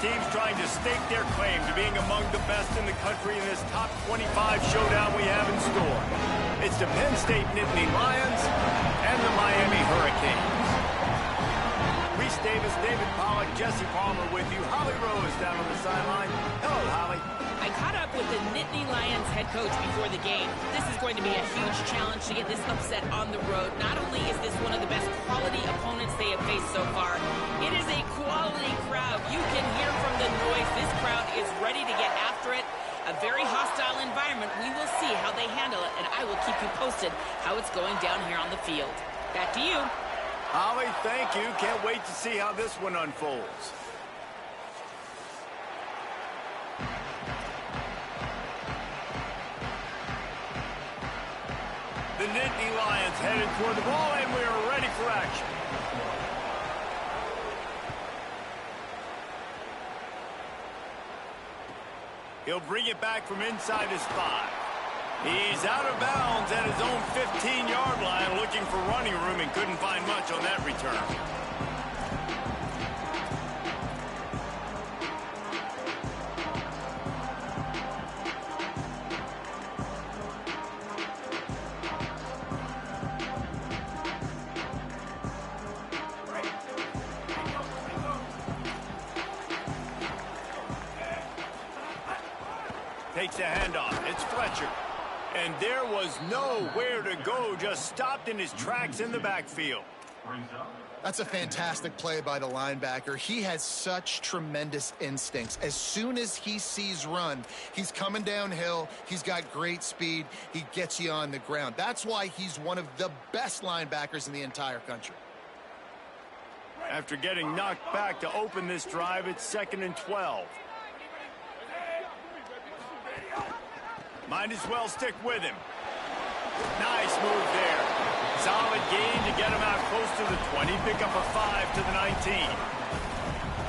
teams trying to stake their claim to being among the best in the country in this top 25 showdown we have in store. It's the Penn State Nittany Lions and the Miami Hurricanes. Reese Davis, David Pollack, Jesse Palmer with you. Holly Rose down on the sideline. Hello, Holly. I caught up with the Nittany Lions head coach before the game. This is going to be a huge challenge to get this upset on the road. Not only is this one of the best quality opponents they have faced so far, it is a quality crowd. You can hear from the noise. This crowd is ready to get after it. A very hostile environment. We will see how they handle it, and I will keep you posted how it's going down here on the field. Back to you. Holly, thank you. Can't wait to see how this one unfolds. The Nittany Lions headed toward the ball, and we are ready for action. He'll bring it back from inside his 5. He's out of bounds at his own 15-yard line, looking for running room and couldn't find much on that return. Takes the handoff. It's Fletcher. And there was nowhere to go, just stopped in his tracks in the backfield. That's a fantastic play by the linebacker. He has such tremendous instincts. As soon as he sees run, he's coming downhill. He's got great speed. He gets you on the ground. That's why he's one of the best linebackers in the entire country. After getting knocked back to open this drive, it's 2nd and 12. Might as well stick with him. Nice move there. Solid gain to get him out close to the 20. Pick up a 5 to the 19.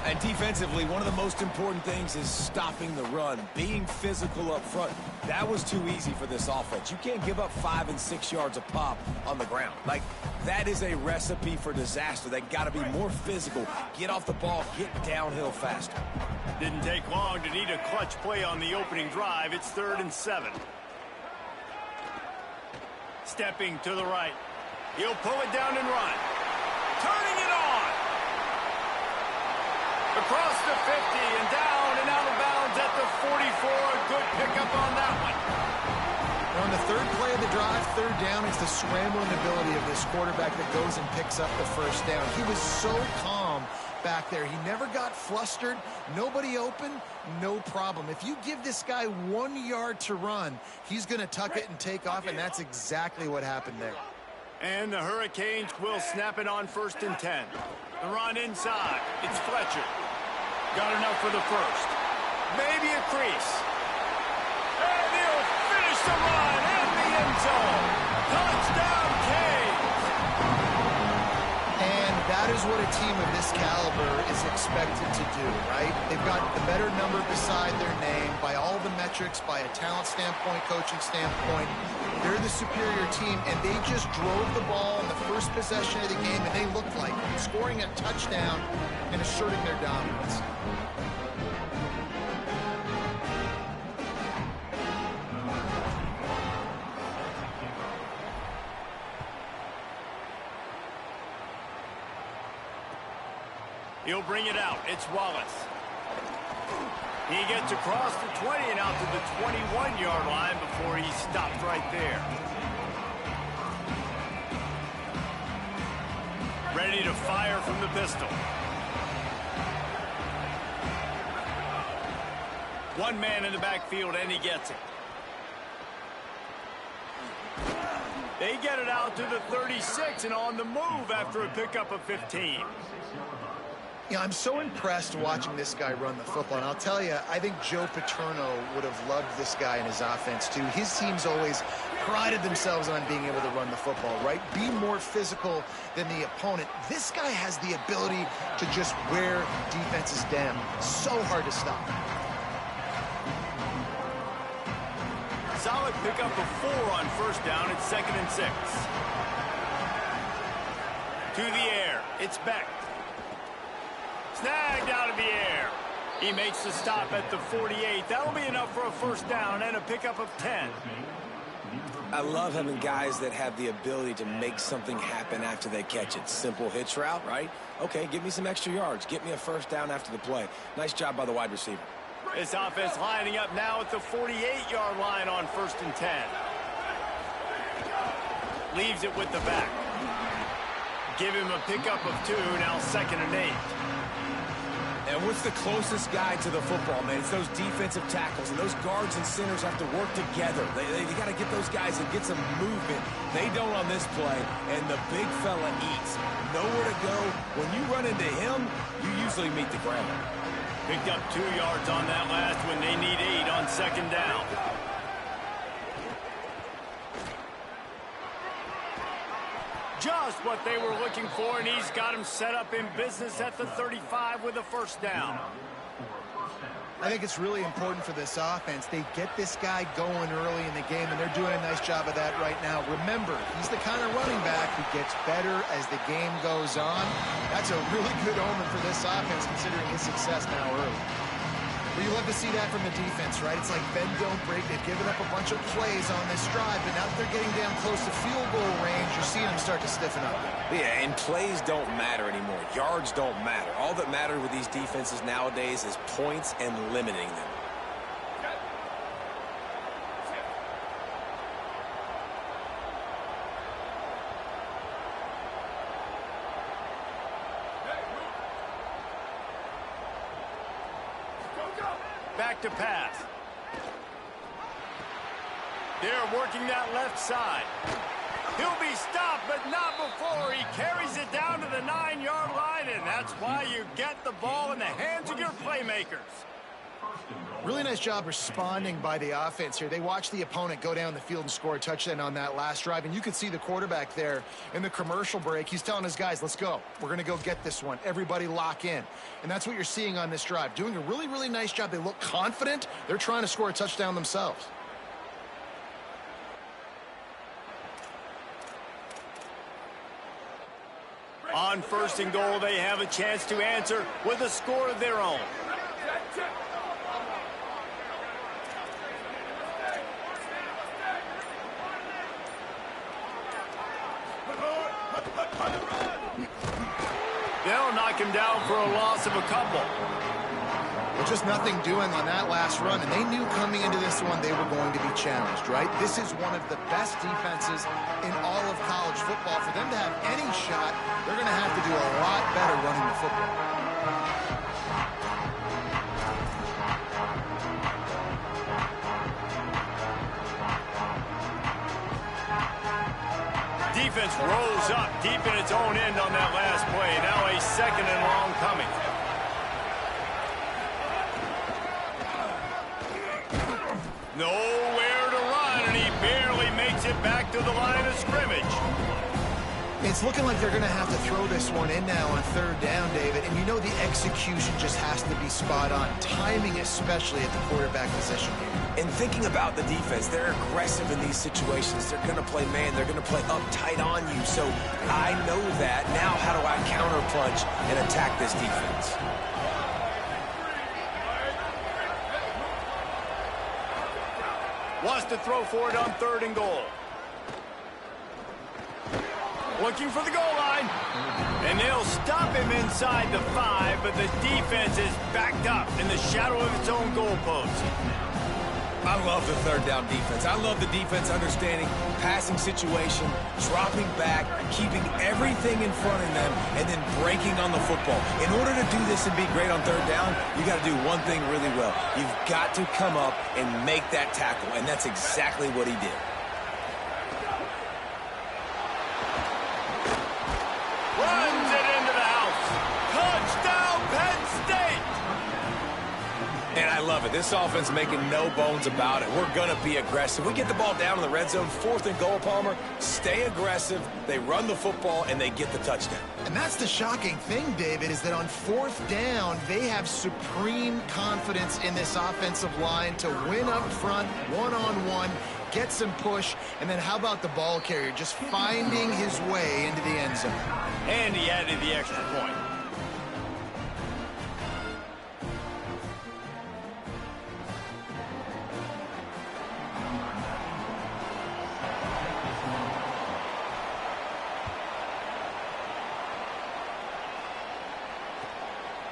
And defensively, one of the most important things is stopping the run, being physical up front. That was too easy for this offense. You can't give up 5 and 6 yards a pop on the ground. Like, that is a recipe for disaster. They got to be more physical, get off the ball, get downhill faster. Didn't take long to need a clutch play on the opening drive. It's 3rd and 7. Stepping to the right. He'll pull it down and run. Turning it on. Across the 50 and down and out of bounds at the 44. Good pickup on that one. On the 3rd play of the drive, 3rd down, it's the scrambling ability of this quarterback that goes and picks up the 1st down. He was so calm back there. He never got flustered. Nobody open, no problem. If you give this guy 1 yard to run, he's going to tuck it and take off, and that's exactly what happened there. And the Hurricanes will snap it on 1st and 10. The run inside. It's Fletcher. Got enough for the 1st. Maybe a crease. And he'll finish the run in the end zone. Touchdown, Canes. And that is what a team of this caliber is expected to do, right? They've got the better number beside their name by all the metrics, by a talent standpoint, coaching standpoint. They're the superior team, and they just drove the ball in the first possession of the game, and they looked like scoring a touchdown and asserting their dominance. He'll bring it out. It's Wallace. He gets across the 20 and out to the 21-yard line before he stopped right there. Ready to fire from the pistol. One man in the backfield, and he gets it. They get it out to the 36 and on the move after a pickup of 15. Yeah, I'm so impressed watching this guy run the football. And I'll tell you, I think Joe Paterno would have loved this guy in his offense, too. His teams always prided themselves on being able to run the football, right? Be more physical than the opponent. This guy has the ability to just wear defenses down. So hard to stop. Solid pickup of 4 on 1st down. It's 2nd and 6. To the air. It's Beck. Snagged out of the air. He makes the stop at the 48. That'll be enough for a first down and a pickup of 10. I love having guys that have the ability to make something happen after they catch it. Simple hitch route, right? Okay, give me some extra yards. Get me a first down after the play. Nice job by the wide receiver. This offense lining up now at the 48-yard line on 1st and 10. Leaves it with the back. Give him a pickup of 2, now 2nd and 8. And what's the closest guy to the football, man? It's those defensive tackles, and those guards and centers have to work together. They got to get those guys and get some movement. They don't on this play, and the big fella eats. Nowhere to go. When you run into him, you usually meet the ground. Picked up 2 yards on that last one. They need 8 on 2nd down. Just what they were looking for, and he's got him set up in business at the 35 with a first down. I think it's really important for this offense. They get this guy going early in the game, and they're doing a nice job of that right now. Remember, he's the kind of running back who gets better as the game goes on. That's a really good omen for this offense, considering his success now early. Well, you love to see that from the defense, right? It's like bend, don't break. They've given up a bunch of plays on this drive, but now that they're getting down close to field goal range, you're seeing them start to stiffen up. Yeah, and plays don't matter anymore. Yards don't matter. All that matters with these defenses nowadays is points and limiting them. Back to pass. They're working that left side. He'll be stopped, but not before he carries it down to the 9-yard line, and that's why you get the ball in the hands of your playmakers. Really nice job responding by the offense here. They watched the opponent go down the field and score a touchdown on that last drive, and you could see the quarterback there in the commercial break. He's telling his guys, let's go. We're going to go get this one. Everybody lock in. And that's what you're seeing on this drive. Doing a really, really nice job. They look confident. They're trying to score a touchdown themselves. On 1st and goal, they have a chance to answer with a score of their own. They'll knock him down for a loss of a couple. Well, just nothing doing on that last run, and they knew coming into this one they were going to be challenged, right? This is one of the best defenses in all of college football. For them to have any shot, they're going to have to do a lot better running the football. Defense rolls up deep in its own end on that last play. Now a 2nd and long coming. Nowhere to run, and he barely makes it back to the line of scrimmage. It's looking like they're going to have to throw this one in now on 3rd down, David. And you know the execution just has to be spot on. Timing especially at the quarterback position here. And thinking about the defense, they're aggressive in these situations. They're going to play man. They're going to play up tight on you. So I know that. Now how do I counterpunch and attack this defense? Wants to throw for it on 3rd and goal. Looking for the goal line. And they'll stop him inside the 5, but the defense is backed up in the shadow of its own goalpost. I love the 3rd down defense. I love the defense understanding passing situation, dropping back, keeping everything in front of them, and then breaking on the football. In order to do this and be great on 3rd down, you got to do one thing really well. You've got to come up and make that tackle, and that's exactly what he did. Runs it into the house. Touchdown, Penn State! And I love it. This offense making no bones about it. We're going to be aggressive. We get the ball down in the red zone, 4th and goal, Palmer. Stay aggressive. They run the football, and they get the touchdown. And that's the shocking thing, David, is that on 4th down, they have supreme confidence in this offensive line to win up front, one-on-one, get some push, and then how about the ball carrier just finding his way into the end zone? And he added the extra point.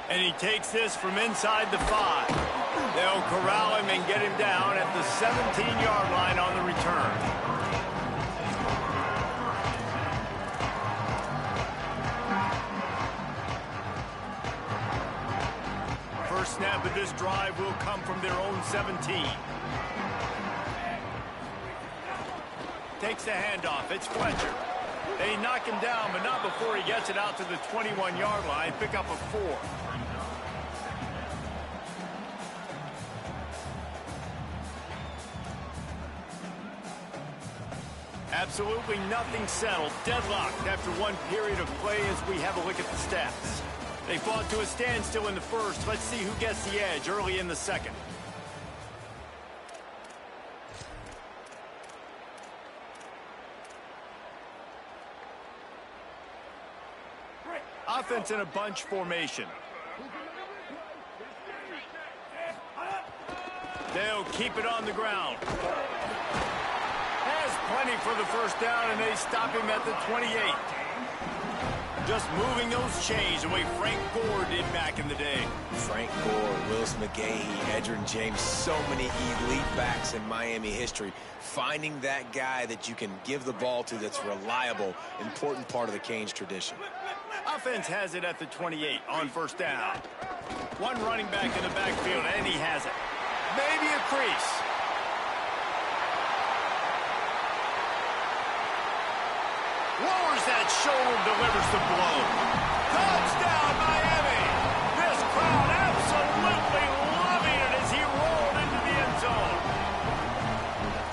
And he takes this from inside the 5. They'll corral him and get him down at the 17-yard line on the return. First snap of this drive will come from their own 17. Takes the handoff. It's Fletcher. They knock him down, but not before he gets it out to the 21-yard line. Pick up a 4. Absolutely nothing settled. Deadlocked after one period of play as we have a look at the stats. They fought to a standstill in the first. Let's see who gets the edge early in the second. Offense in a bunch formation. They'll keep it on the ground. Has plenty for the first down, and they stop him at the 28. Just moving those chains the way Frank Gore did back in the day. Frank Gore, Willis McGahee, Edgerrin James, so many elite backs in Miami history. Finding that guy that you can give the ball to that's reliable, important part of the Canes tradition. Offense has it at the 28 on first down. One running back in the backfield, and he has it. Maybe a crease. Lowers that shoulder, delivers the blow. Touchdown, Miami! This crowd absolutely loving it as he rolled into the end zone.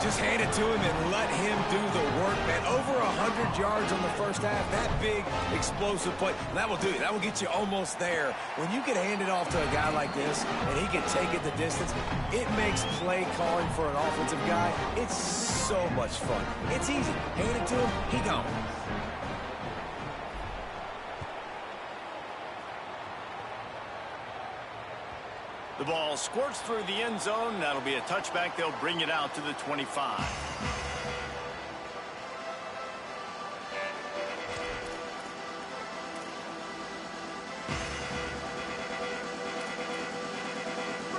Just hand it to him and let him do the work, man. Over 100 yards on the first half. That big, explosive play. That will do it. That will get you almost there. When you can hand it off to a guy like this and he can take it the distance, it makes play calling for an offensive guy. It's so much fun. It's easy. Hand it to him, he gone. The ball squirts through the end zone. That'll be a touchback. They'll bring it out to the 25.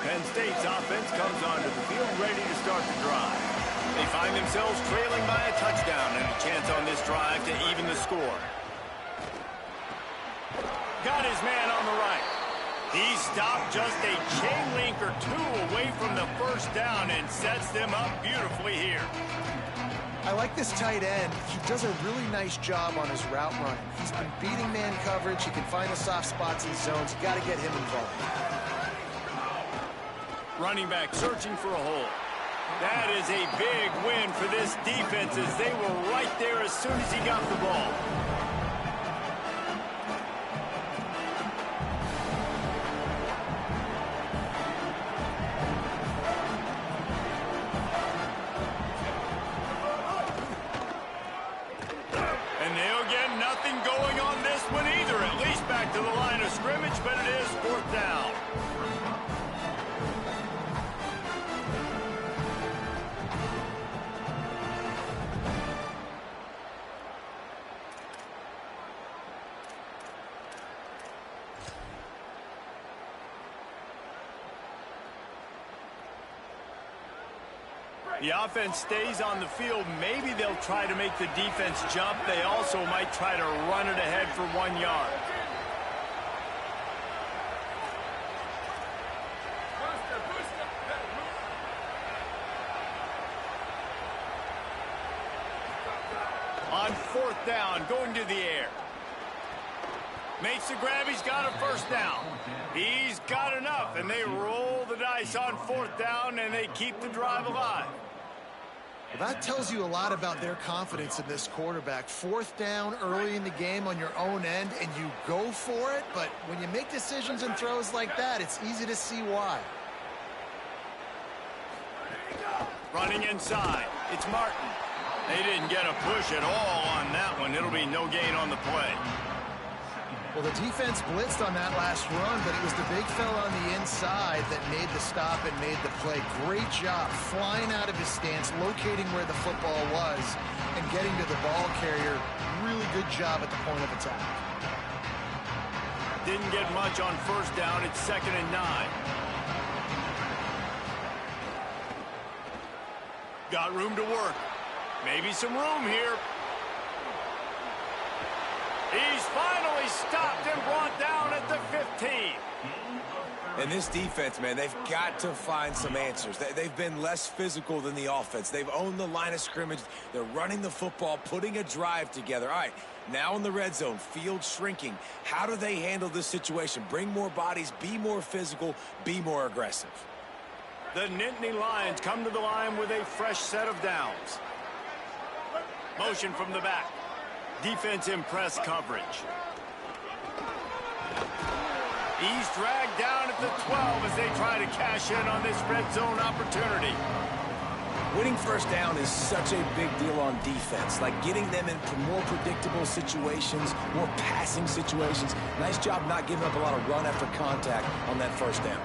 Penn State's offense comes onto the field ready to start the drive. They find themselves trailing by a touchdown and a chance on this drive to even the score. Got his man on the right. He stopped just a chain link or two away from the first down and sets them up beautifully here. I like this tight end. He does a really nice job on his route run. He's been beating man coverage. He can find the soft spots in zones. You got to get him involved. Running back searching for a hole. That is a big win for this defense as they were right there as soon as he got the ball. Going on this one either, at least back to the line of scrimmage, but it is fourth down. The offense stays on the field. Maybe they'll try to make the defense jump. They also might try to run it ahead for 1 yard. On fourth down, going to the air. Makes the grab. He's got a first down. He's got enough, and they roll the dice on fourth down, and they keep the drive alive. Well, that tells you a lot about their confidence in this quarterback. Fourth down early in the game on your own end, and you go for it. But when you make decisions and throws like that, it's easy to see why. Running inside. It's Martin. They didn't get a push at all on that one. It'll be no gain on the play. Well, the defense blitzed on that last run, but it was the big fella on the inside that made the stop and made the play. Great job flying out of his stance, locating where the football was, and getting to the ball carrier. Really good job at the point of attack. Didn't get much on first down. It's 2nd and 9. Got room to work. Maybe some room here. He's finally stopped and brought down at the 15. And this defense, man, they've got to find some answers. They've been less physical than the offense. They've owned the line of scrimmage. They're running the football, putting a drive together. All right, now in the red zone, field shrinking. How do they handle this situation? Bring more bodies, be more physical, be more aggressive. The Nittany Lions come to the line with a fresh set of downs. Motion from the back. Defense in press coverage. He's dragged down at the 12 as they try to cash in on this red zone opportunity. Winning first down is such a big deal on defense, like getting them in more predictable situations, more passing situations. Nice job not giving up a lot of run after contact on that first down.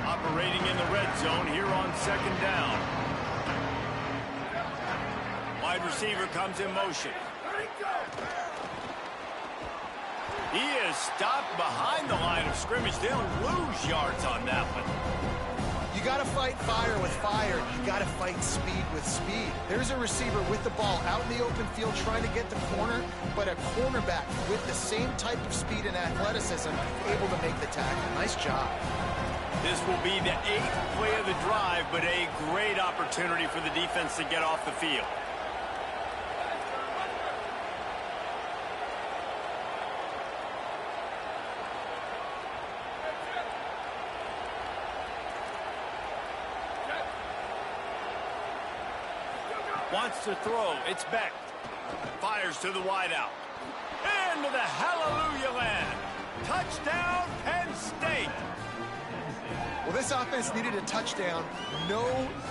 Operating in the red zone here on 2nd down. Wide receiver comes in motion. He is stopped behind the line of scrimmage. They'll lose yards on that one. You got to fight fire with fire. You got to fight speed with speed. There's a receiver with the ball out in the open field trying to get the corner, but a cornerback with the same type of speed and athleticism able to make the tackle. Nice job. This will be the 8th play of the drive, but a great opportunity for the defense to get off the field. Wants to throw. It's Beck. Fires to the wideout. Into the hallelujah land. Touchdown, Penn State. Well, this offense needed a touchdown. No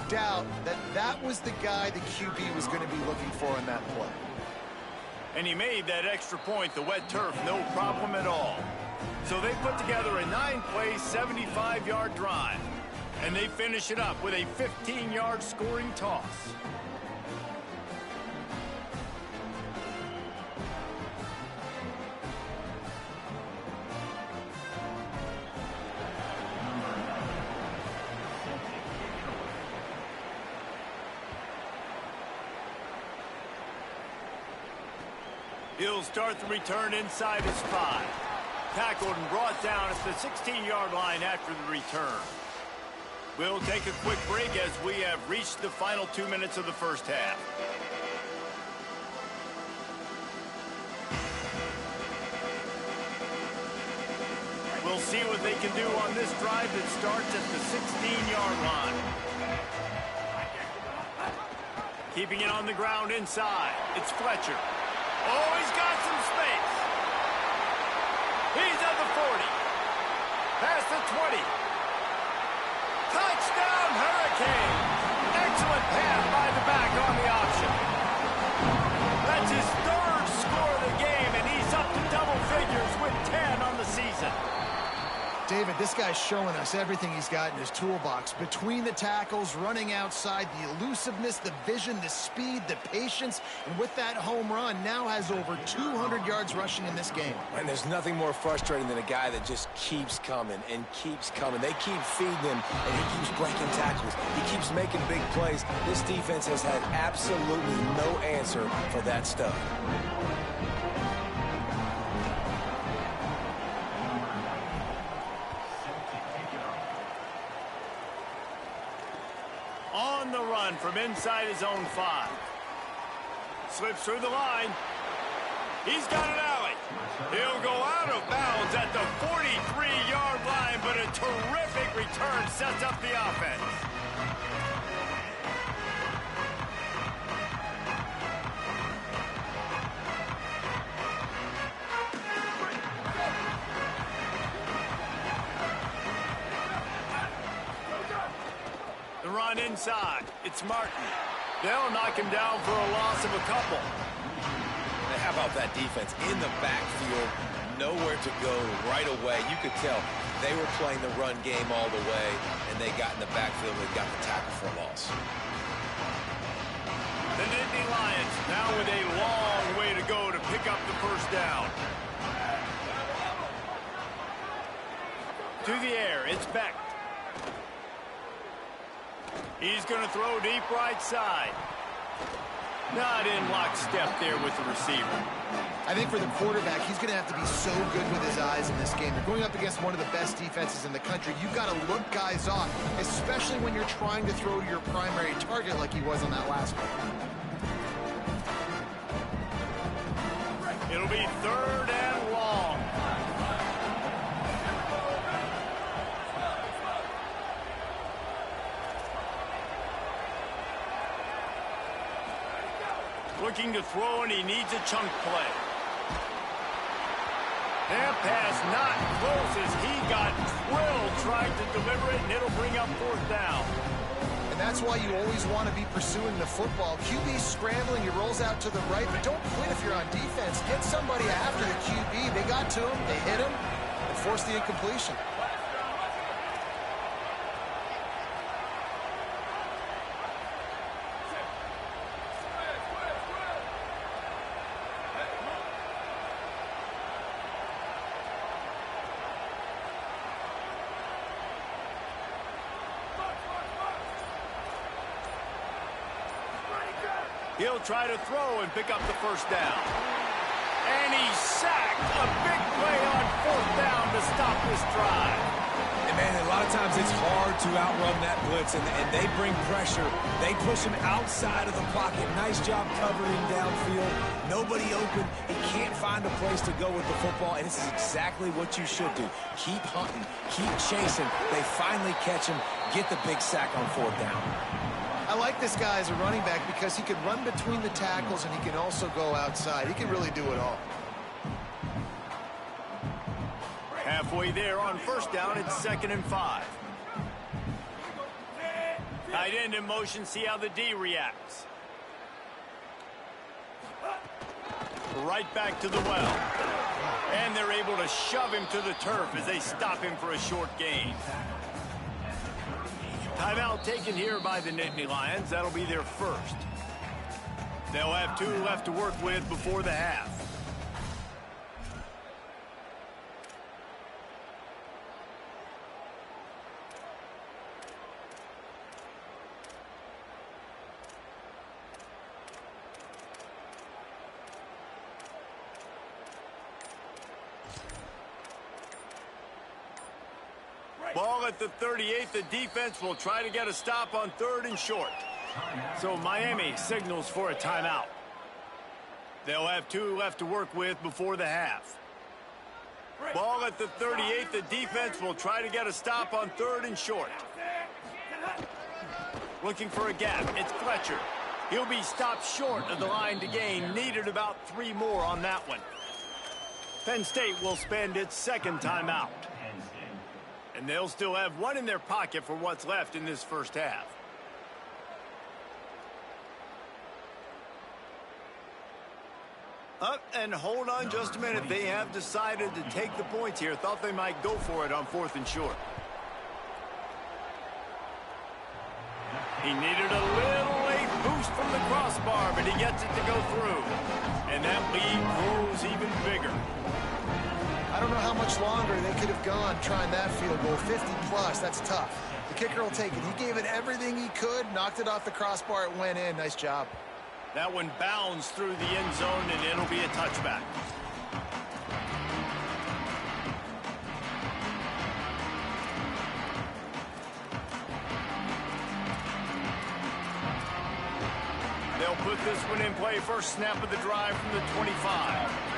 doubt that that was the guy the QB was going to be looking for in that play. And he made that extra point, the wet turf, no problem at all. So they put together a 9-play, 75-yard drive. And they finish it up with a 15-yard scoring toss. He'll start the return inside his 5. Tackled and brought down at the 16-yard line after the return. We'll take a quick break as we have reached the final 2 minutes of the first half. We'll see what they can do on this drive that starts at the 16-yard line. Keeping it on the ground inside. It's Fletcher. Oh, he's got some space. He's at the 40. Past the 20. Touchdown, Hurricane. Excellent pass by the back on the option. That's his 3rd score of the game, and he's up to double figures with 10 on the season. David, this guy's showing us everything he's got in his toolbox. Between the tackles, running outside, the elusiveness, the vision, the speed, the patience, and with that home run, now has over 200 yards rushing in this game. And there's nothing more frustrating than a guy that just keeps coming and keeps coming. They keep feeding him, and he keeps breaking tackles. He keeps making big plays. This defense has had absolutely no answer for that stuff. On the run from inside his own 5. Slips through the line. He's got an alley. He'll go out of bounds at the 43-yard line, but a terrific return sets up the offense. The run inside. It's Martin. They'll knock him down for a loss of a couple. Now, how about that defense in the backfield? Nowhere to go right away. You could tell they were playing the run game all the way, and they got in the backfield and got the tackle for a loss. The Nittany Lions now with a long way to go to pick up the first down. To the air, it's Beck. He's going to throw deep right side. Not in lockstep there with the receiver. I think for the quarterback, he's going to have to be so good with his eyes in this game. You're going up against one of the best defenses in the country. You've got to look guys off, especially when you're trying to throw to your primary target like he was on that last one. It'll be 3rd and long. Looking to throw, and he needs a chunk play. That pass not close as he got drilled trying to deliver it, and it'll bring up 4th down. And that's why you always want to be pursuing the football. QB's scrambling, he rolls out to the right, but don't quit if you're on defense. Get somebody after the QB. They got to him, they hit him, and forced the incompletion. He'll try to throw and pick up the first down. And he's sacked. A big play on 4th down to stop this drive. And, man, a lot of times it's hard to outrun that blitz, and they bring pressure. They push him outside of the pocket. Nice job covering downfield. Nobody open. He can't find a place to go with the football, and this is exactly what you should do. Keep hunting. Keep chasing. They finally catch him. Get the big sack on 4th down. I like this guy as a running back because he can run between the tackles and he can also go outside. He can really do it all. Halfway there on 1st down, it's 2nd and 5. Tight end in motion, see how the D reacts. Right back to the well. And they're able to shove him to the turf as they stop him for a short gain. Timeout taken here by the Nittany Lions. That'll be their first. They'll have 2 left to work with before the half. Ball at the 38. The defense will try to get a stop on 3rd and short. So Miami signals for a timeout. They'll have 2 left to work with before the half. Ball at the 38. The defense will try to get a stop on 3rd and short. Looking for a gap. It's Fletcher. He'll be stopped short of the line to gain. Needed about 3 more on that one. Penn State will spend its 2nd timeout. And they'll still have 1 in their pocket for what's left in this first half. Up and hold on just a minute. They have decided to take the points here. Thought they might go for it on 4th and short. He needed a little late boost from the crossbar, but he gets it to go through. And that lead grows even bigger. I don't know how much longer they could have gone trying that field goal. 50-plus, that's tough. The kicker will take it. He gave it everything he could, knocked it off the crossbar, it went in. Nice job. That one bounds through the end zone, and it'll be a touchback. They'll put this one in play. First snap of the drive from the 25.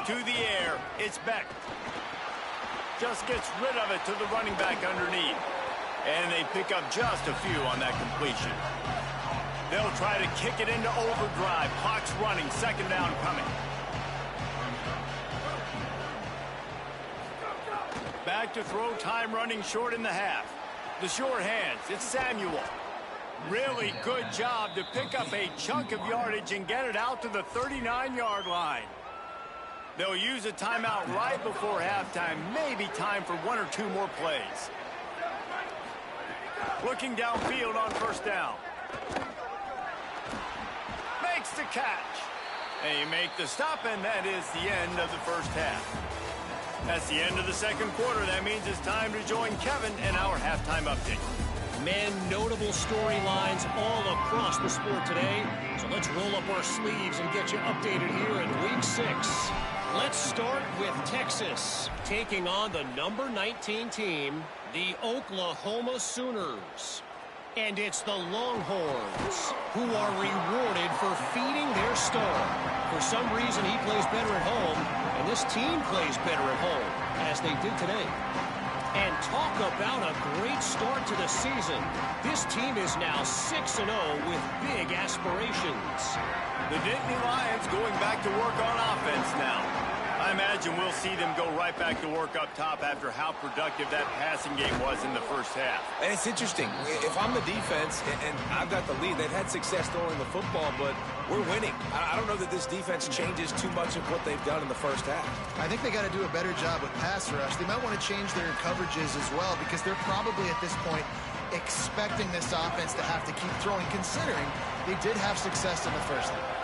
To the air, it's Beck. Just gets rid of it to the running back underneath. And they pick up just a few on that completion. They'll try to kick it into overdrive. Clock's running, 2nd down coming. Back to throw, time running short in the half. The short hands, it's Samuel. Really good job to pick up a chunk of yardage and get it out to the 39-yard line. They'll use a timeout right before halftime. Maybe time for 1 or 2 more plays. Looking downfield on 1st down. a catch. And you make the stop, and that is the end of the first half. That's the end of the second quarter. That means it's time to join Kevin in our halftime update. Man, notable storylines all across the sport today. So let's roll up our sleeves and get you updated here in Week 6. Let's start with Texas, taking on the number 19 team, the Oklahoma Sooners. And it's the Longhorns who are rewarded for feeding their star. For some reason, he plays better at home, and this team plays better at home, as they did today. And talk about a great start to the season. This team is now 6-0 with big aspirations. The Nittany Lions going back to work on offense now. I imagine we'll see them go right back to work up top after how productive that passing game was in the first half. And it's interesting. If I'm the defense and I've got the lead, they've had success throwing the football, but we're winning. I don't know that this defense changes too much of what they've done in the first half. I think they got to do a better job with pass rush. They might want to change their coverages as well because they're probably at this point expecting this offense to have to keep throwing, considering they did have success in the first half.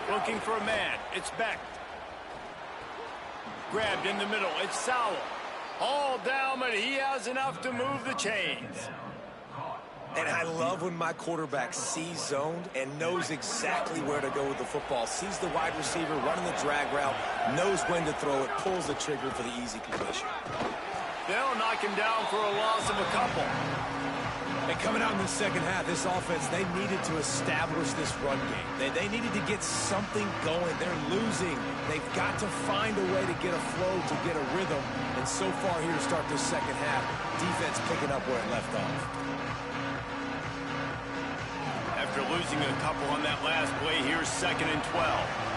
Looking for a man. It's Beck. Grabbed in the middle. It's Sowell. All down, but he has enough to move the chains. And I love when my quarterback sees zoned and knows exactly where to go with the football. Sees the wide receiver running the drag route, knows when to throw it, pulls the trigger for the easy completion. They'll knock him down for a loss of a couple. And coming out in the second half, this offense, they needed to establish this run game. They needed to get something going. They're losing. They've got to find a way to get a flow, to get a rhythm. And so far here to start this second half, defense picking up where it left off. After losing a couple on that last play, here's 2nd and 12.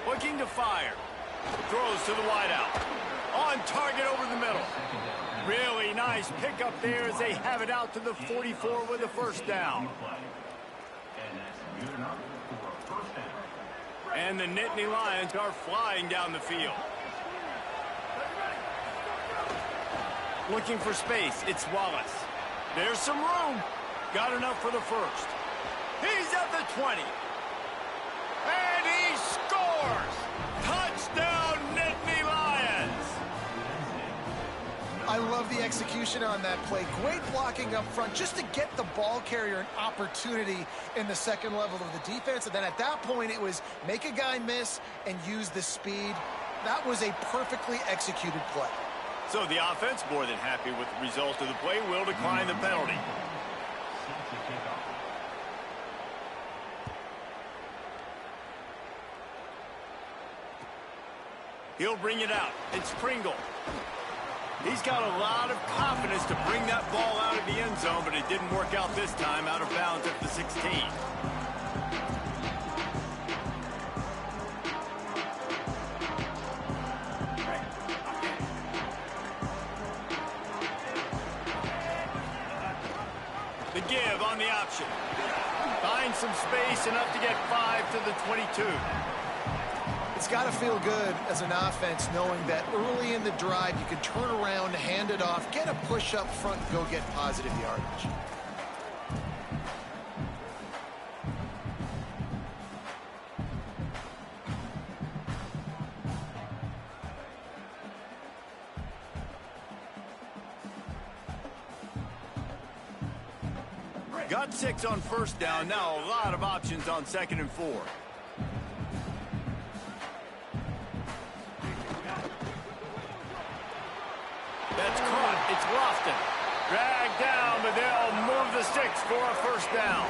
Looking to fire. Throws to the wideout. On target over the middle. Really nice pickup there as they have it out to the 44 with a first down. And the Nittany Lions are flying down the field. Looking for space. It's Wallace. There's some room. Got enough for the first. He's at the 20. And he scores! Touchdown, Nittany Lions! I love the execution on that play. Great blocking up front just to get the ball carrier an opportunity in the second level of the defense. And then at that point, it was make a guy miss and use the speed. That was a perfectly executed play. So the offense, more than happy with the result of the play, will decline the penalty. He'll bring it out. It's Pringle. He's got a lot of confidence to bring that ball out of the end zone, but it didn't work out this time, out of bounds at the 16. The give on the option. Finds some space, enough to get 5 to the 22. It's got to feel good as an offense knowing that early in the drive you can turn around, hand it off, get a push up front, go get positive yardage. Got 6 on first down. Now a lot of options on 2nd and 4. That's caught. It's Lofton. Dragged down, but they'll move the sticks for a first down.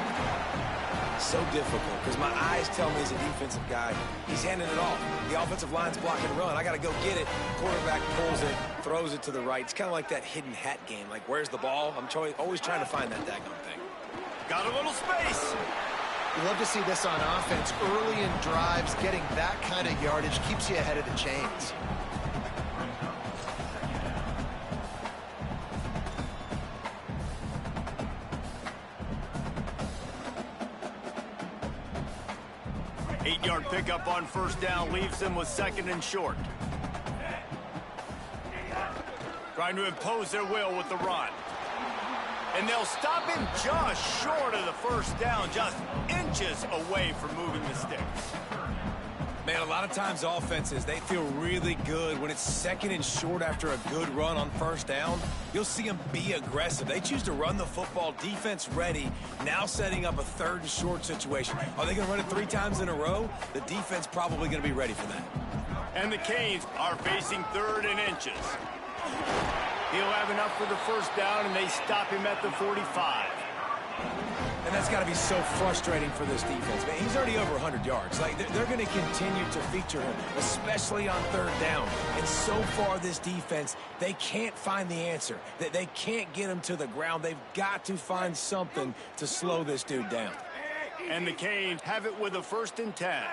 So difficult because my eyes tell me as a defensive guy, he's handing it off. The offensive line's block and run. I got to go get it. Quarterback pulls it, throws it to the right. It's kind of like that hidden hat game. Like, where's the ball? I'm always trying to find that daggone thing. Got a little space. You love to see this on offense. Early in drives, getting that kind of yardage keeps you ahead of the chains. 8-yard pickup on first down leaves them with 2nd and short. Trying to impose their will with the run. And they'll stop him just short of the first down, just inches away from moving the sticks. Man, a lot of times offenses, they feel really good when it's 2nd and short after a good run on first down. You'll see them be aggressive. They choose to run the football, defense ready, now setting up a 3rd and short situation. Are they going to run it 3 times in a row? The defense probably going to be ready for that. And the Canes are facing 3rd and inches. He'll have enough for the first down, and they stop him at the 45. And that's got to be so frustrating for this defense. Man, he's already over 100 yards. Like, they're going to continue to feature him, especially on 3rd down. And so far, this defense, they can't find the answer. They can't get him to the ground. They've got to find something to slow this dude down. And the Canes have it with a 1st and 10.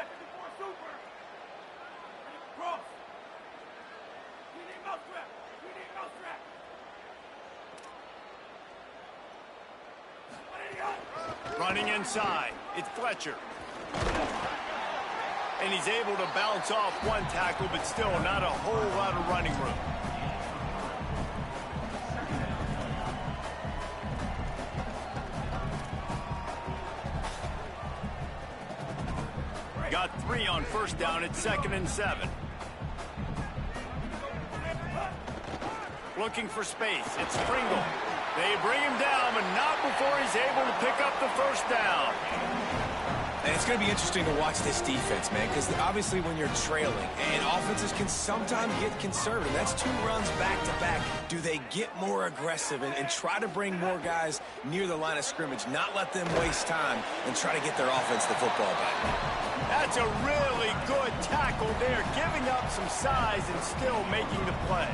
Running inside, it's Fletcher. And he's able to bounce off one tackle, but still not a whole lot of running room. Got 3 on first down at 2nd and 7. Looking for space, it's Pringle. They bring him down, but not before he's able to pick up the first down. And it's going to be interesting to watch this defense, man, because obviously when you're trailing, and offenses can sometimes get conservative. That's 2 runs back-to-back. Do they get more aggressive and try to bring more guys near the line of scrimmage, not let them waste time, and try to get their offense the football back? That's a really good tackle there, giving up some size and still making the play.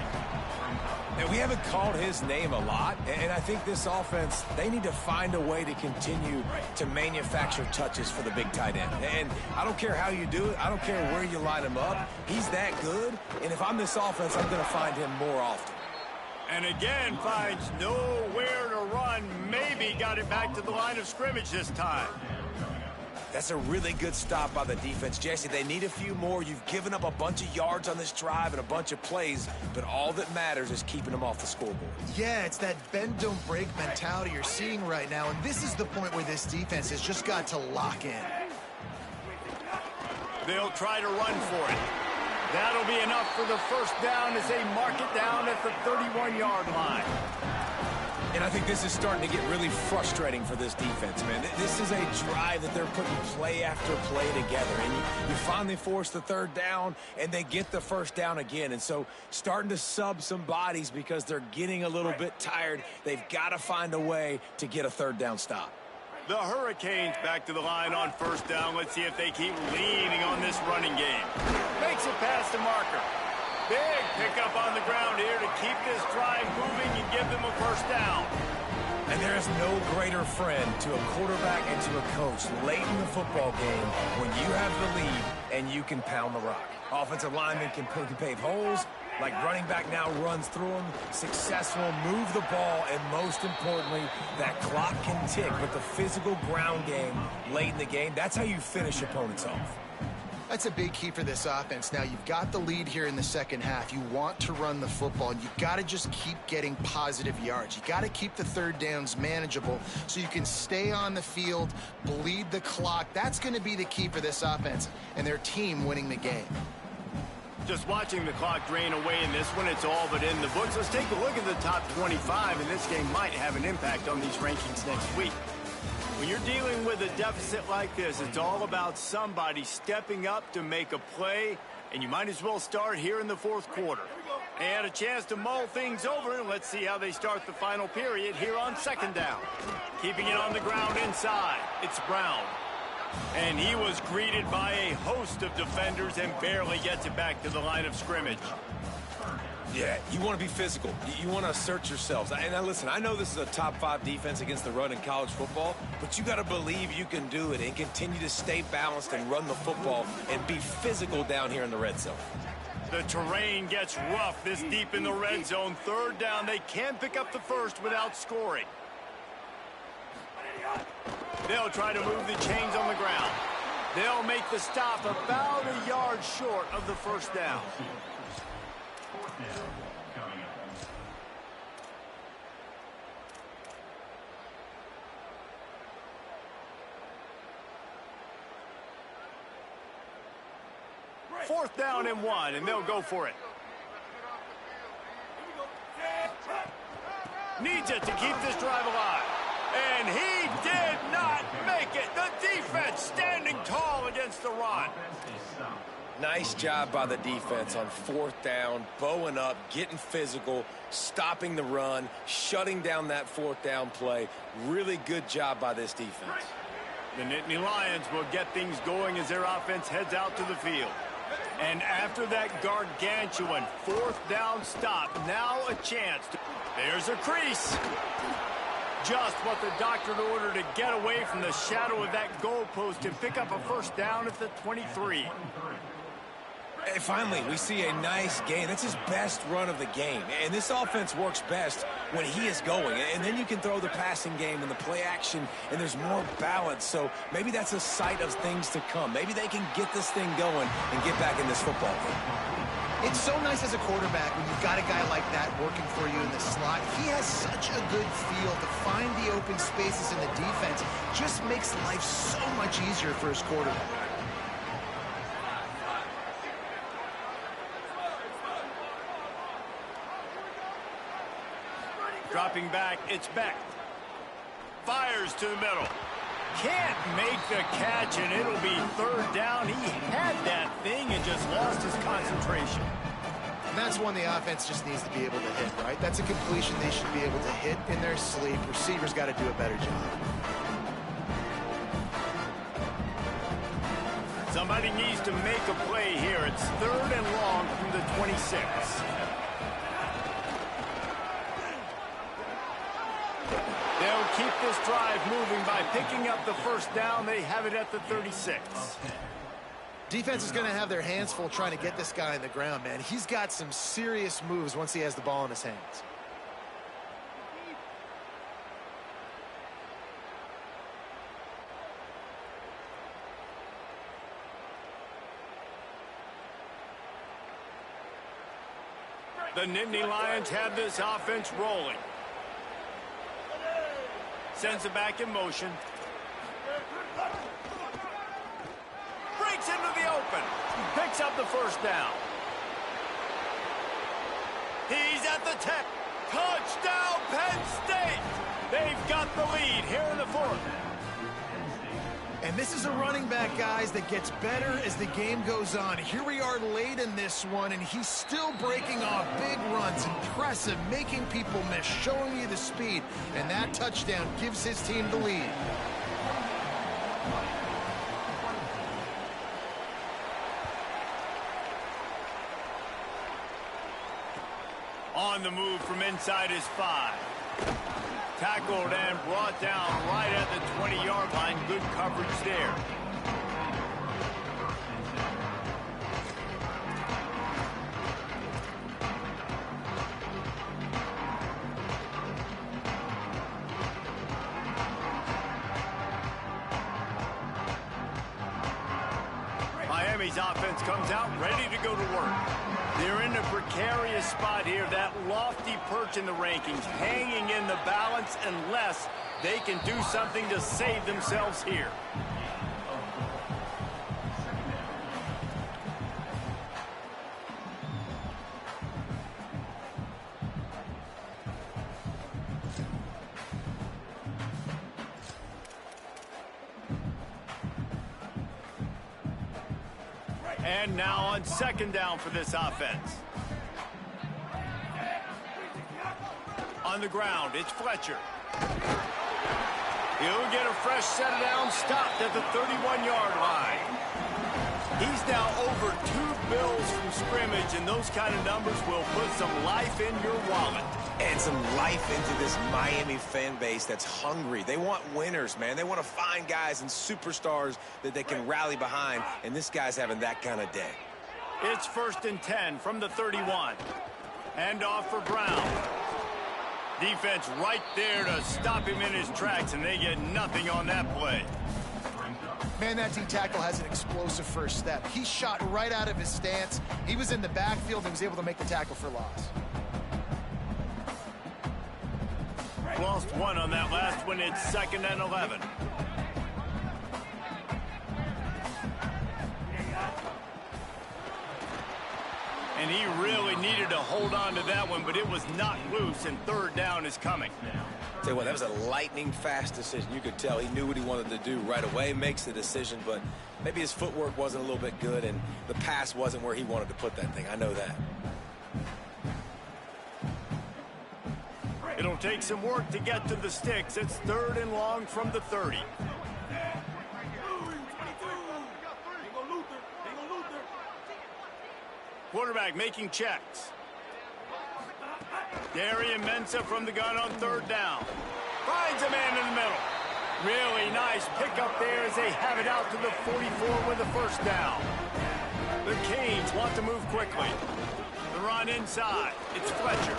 And we haven't called his name a lot, and I think this offense, they need to find a way to continue to manufacture touches for the big tight end. And I don't care how you do it. I don't care where you line him up. He's that good, and if I'm this offense, I'm going to find him more often. And again, finds nowhere to run. Maybe got it back to the line of scrimmage this time. That's a really good stop by the defense. Jesse, they need a few more. You've given up a bunch of yards on this drive and a bunch of plays, but all that matters is keeping them off the scoreboard. Yeah, it's that bend, don't break mentality you're seeing right now, and this is the point where this defense has just got to lock in. They'll try to run for it. That'll be enough for the first down as they mark it down at the 31-yard line. And I think this is starting to get really frustrating for this defense, man. This is a drive that they're putting play after play together. And you finally force the 3rd down, and they get the first down again. And so starting to sub some bodies because they're getting a little bit tired. They've got to find a way to get a 3rd down stop. The Hurricanes back to the line on first down. Let's see if they keep leaning on this running game. Makes it past the marker. Big pickup on the ground here to keep this drive moving and give them a first down. And there is no greater friend to a quarterback and to a coach late in the football game when you have the lead and you can pound the rock. Offensive linemen can pave holes, like running back now runs through them, successful, move the ball, and most importantly, that clock can tick. But the physical ground game late in the game, that's how you finish opponents off. That's a big key for this offense. Now, you've got the lead here in the second half. You want to run the football. You've got to just keep getting positive yards. You got to keep the 3rd downs manageable so you can stay on the field, bleed the clock. That's going to be the key for this offense and their team winning the game. Just watching the clock drain away in this one, it's all but in the books. Let's take a look at the top 25, and this game might have an impact on these rankings next week. When you're dealing with a deficit like this, it's all about somebody stepping up to make a play, and you might as well start here in the 4th quarter. They had a chance to mull things over, and let's see how they start the final period here on 2nd down. Keeping it on the ground inside, it's Brown. And he was greeted by a host of defenders and barely gets it back to the line of scrimmage. Yeah, you want to be physical. You want to assert yourselves. And now listen, I know this is a top 5 defense against the run in college football, but you got to believe you can do it and continue to stay balanced and run the football and be physical down here in the red zone. The terrain gets rough this deep in the red zone. 3rd down, they can pick up the first without scoring. They'll try to move the chains on the ground. They'll make the stop about a yard short of the first down. Fourth down and 1, and they'll go for it. Needs it to keep this drive alive. And he did not make it. The defense standing tall against the run. Nice job by the defense on fourth down, bowing up, getting physical, stopping the run, shutting down that fourth down play. Really good job by this defense. The Nittany Lions will get things going as their offense heads out to the field. And after that gargantuan fourth down stop, now a chance. There's a crease. Just what the doctor ordered to get away from the shadow of that goalpost and pick up a first down at the 23. Hey, finally, we see a nice gain. That's his best run of the game. And this offense works best when he is going. And then you can throw the passing game and the play action, and there's more balance. So maybe that's a sight of things to come. Maybe they can get this thing going and get back in this football game. It's so nice as a quarterback when you've got a guy like that working for you in the slot. He has such a good feel to find the open spaces in the defense. Just makes life so much easier for his quarterback. Dropping back, it's Beck. Fires to the middle. Can't make the catch, and it'll be third down. He had that thing and just lost his concentration. And that's one the offense just needs to be able to hit, right? That's a completion they should be able to hit in their sleep. Receivers got to do a better job. Somebody needs to make a play here. It's third and long from the 26. They'll keep this drive moving by picking up the first down. They have it at the 36. Defense is going to have their hands full trying to get this guy on the ground, man. He's got some serious moves once he has the ball in his hands. The Nittany Lions have this offense rolling. Sends it back in motion. Breaks into the open. Picks up the first down. He's at the 10. Touchdown, Penn State. They've got the lead here in the fourth. And this is a running back, guys, that gets better as the game goes on. Here we are late in this one, and he's still breaking off big runs. Impressive, making people miss, showing you the speed. And that touchdown gives his team the lead. On the move from inside his 5. Tackled and brought down right at the 20-yard line. Good coverage there. Miami's offense comes out ready to go to work. They're in a precarious spot here, that lofty perch in the rankings, hanging in the balance unless they can do something to save themselves here. And now on second down for this offense. On the ground, it's Fletcher. He'll get a fresh set down, stopped at the 31-yard line. He's now over 2 bills from scrimmage, and those kind of numbers will put some life in your wallet. And some life into this Miami fan base that's hungry. They want winners, man. They want to find guys and superstars that they can rally behind, and this guy's having that kind of day. It's 1st and 10 from the 31. Hand off for Brown. Defense right there to stop him in his tracks, and they get nothing on that play. Man, that D tackle has an explosive first step. He shot right out of his stance. He was in the backfield and was able to make the tackle for loss. Lost one on that last one. It's 2nd and 11. And he really needed to hold on to that one, but it was not loose, and 3rd down is coming. Tell you what, that was a lightning-fast decision. You could tell he knew what he wanted to do right away, makes the decision, but maybe his footwork wasn't a little bit good, and the pass wasn't where he wanted to put that thing. I know that. It'll take some work to get to the sticks. It's 3rd and long from the 30. Quarterback making checks. Darian Mensah from the gun on 3rd down. Finds a man in the middle. Really nice pickup there as they have it out to the 44 with the 1st down. The Canes want to move quickly. The run inside. It's Fletcher.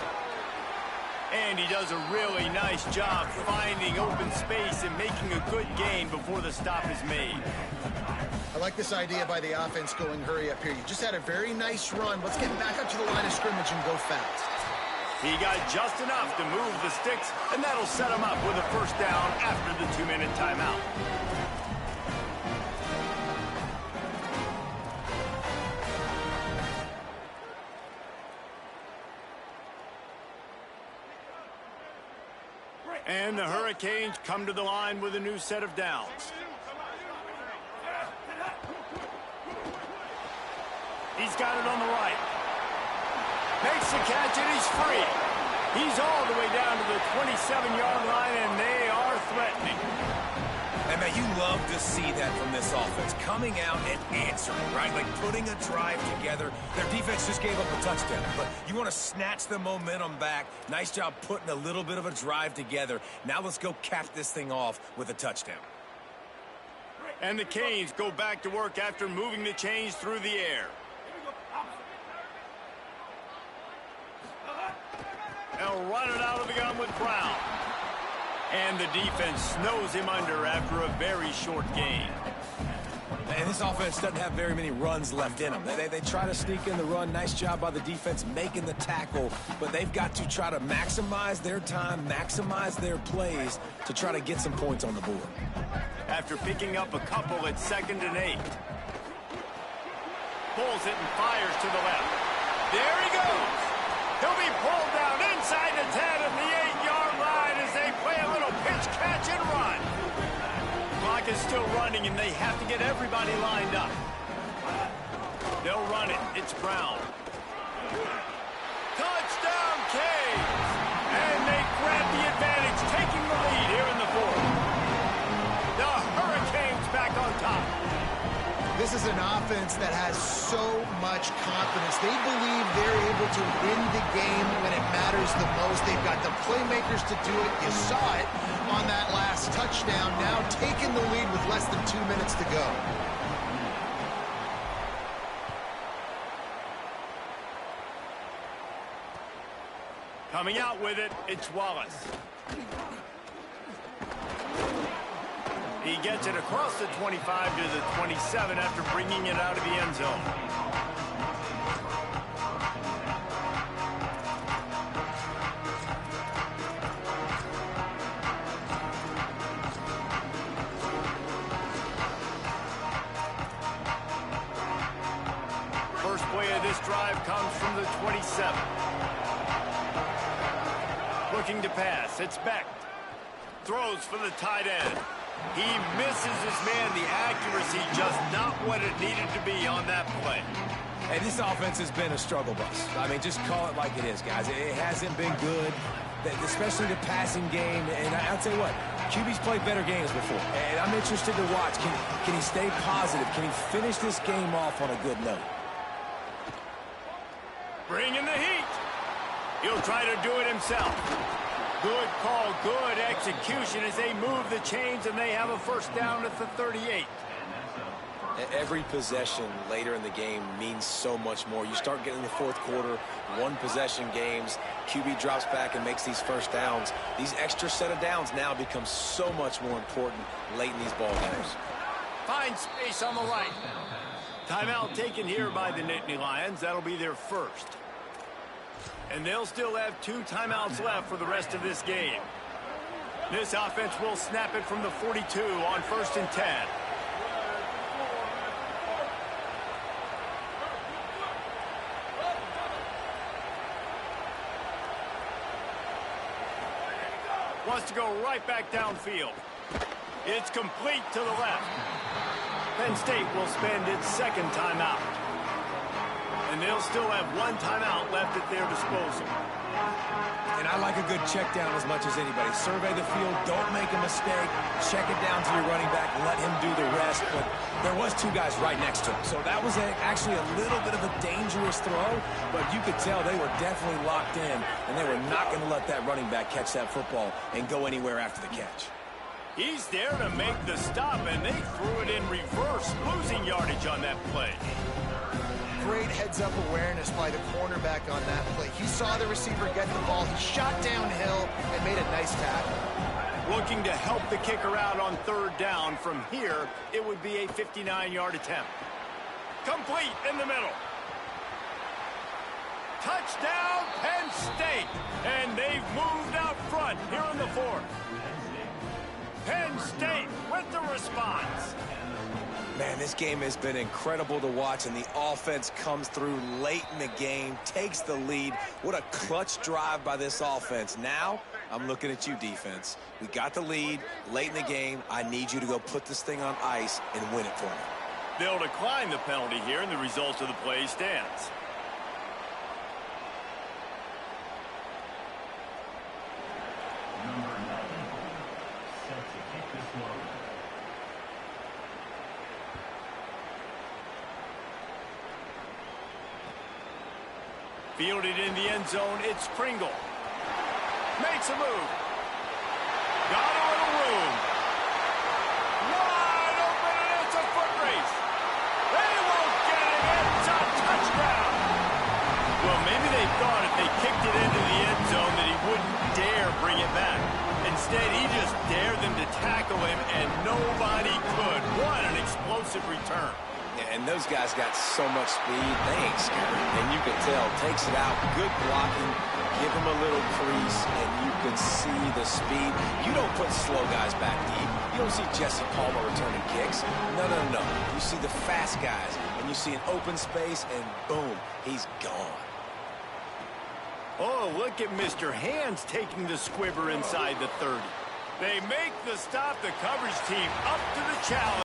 And he does a really nice job finding open space and making a good gain before the stop is made. I like this idea by the offense going hurry up here. You just had a very nice run. Let's get back up to the line of scrimmage and go fast. He got just enough to move the sticks, and that'll set him up with a 1st down after the 2-minute timeout. And the Hurricanes come to the line with a new set of downs. He's got it on the right. Makes the catch, and he's free. He's all the way down to the 27-yard line, and they are threatening. And man, you love to see that from this offense. Coming out and answering, right? Like putting a drive together. Their defense just gave up a touchdown, but you want to snatch the momentum back. Nice job putting a little bit of a drive together. Now let's go cap this thing off with a touchdown. And the Canes go back to work after moving the chains through the air. They'll run it out of the gun with Brown. And the defense snows him under after a very short gain. And this offense doesn't have very many runs left in them. They try to sneak in the run. Nice job by the defense making the tackle. But they've got to try to maximize their time, maximize their plays to try to get some points on the board. After picking up a couple at 2nd and 8. Pulls it and fires to the left. There he goes. He'll be pulled down inside the 10 at the 8-yard line as they play a little pitch, catch, and run. Clock is still running, and they have to get everybody lined up. They'll run it. It's Brown. Touchdown, Canes! And they grab the advantage, taking the lead here in the 4th. The Hurricanes back on top. This is an offense that has so much confidence. They believe they're able to win the game when it matters the most. They've got the playmakers to do it. You saw it on that last touchdown. Now taking the lead with less than 2 minutes to go. Coming out with it, it's Wallace. He gets it across the 25 to the 27 after bringing it out of the end zone. First play of this drive comes from the 27. Looking to pass, it's Beck. Throws for the tight end. He misses his man. The accuracy just not what it needed to be on that play. And this offense has been a struggle bus. I mean, just call it like it is, guys. It hasn't been good, especially the passing game. And I'll tell you what, QB's played better games before. And I'm interested to watch. Can he stay positive? Can he finish this game off on a good note? Bring in the heat. He'll try to do it himself. Good call, good execution as they move the chains, and they have a first down at the 38. Every possession later in the game means so much more. You start getting the 4th quarter, 1-possession games, QB drops back and makes these first downs. These extra set of downs now become so much more important late in these ball games. Finds space on the right. Timeout taken here by the Nittany Lions. That'll be their first. And they'll still have 2 timeouts left for the rest of this game. This offense will snap it from the 42 on 1st and 10. Wants to go right back downfield. It's complete to the left. Penn State will spend its 2nd timeout. And they'll still have 1 timeout left at their disposal. And I like a good check down as much as anybody. Survey the field, don't make a mistake. Check it down to your running back, let him do the rest. But there was 2 guys right next to him. So that was actually a little bit of a dangerous throw, but you could tell they were definitely locked in, and they were not going to let that running back catch that football and go anywhere after the catch. He's there to make the stop, and they threw it in reverse, losing yardage on that play. Great heads-up awareness by the cornerback on that play. He saw the receiver get the ball. He shot downhill and made a nice tackle. Looking to help the kicker out on 3rd down. From here, it would be a 59-yard attempt. Complete in the middle. Touchdown, Penn State. And they've moved out front here in the 4th. Penn State with the response. Man, this game has been incredible to watch, and the offense comes through late in the game, takes the lead. What a clutch drive by this offense. Now, I'm looking at you, defense. We got the lead late in the game. I need you to go put this thing on ice and win it for me. They'll decline the penalty here, and the result of the play stands. Fielded in the end zone, it's Pringle. Makes a move. Got a little room. Wide open, and it's a foot race. They won't get it. It's a touchdown. Well, maybe they thought if they kicked it into the end zone that he wouldn't dare bring it back. Instead, he just dared them to tackle him, and nobody could. What an explosive return. Yeah, and those guys got so much speed, they ain't scared. And you can tell, takes it out, good blocking, give him a little crease, and you can see the speed. You don't put slow guys back deep. You don't see Jesse Palmer returning kicks. No, no, no. You see the fast guys, and you see an open space, and boom, he's gone. Oh, look at Mr. Hands taking the squibber inside the 30. They make the stop. The coverage team up to the challenge.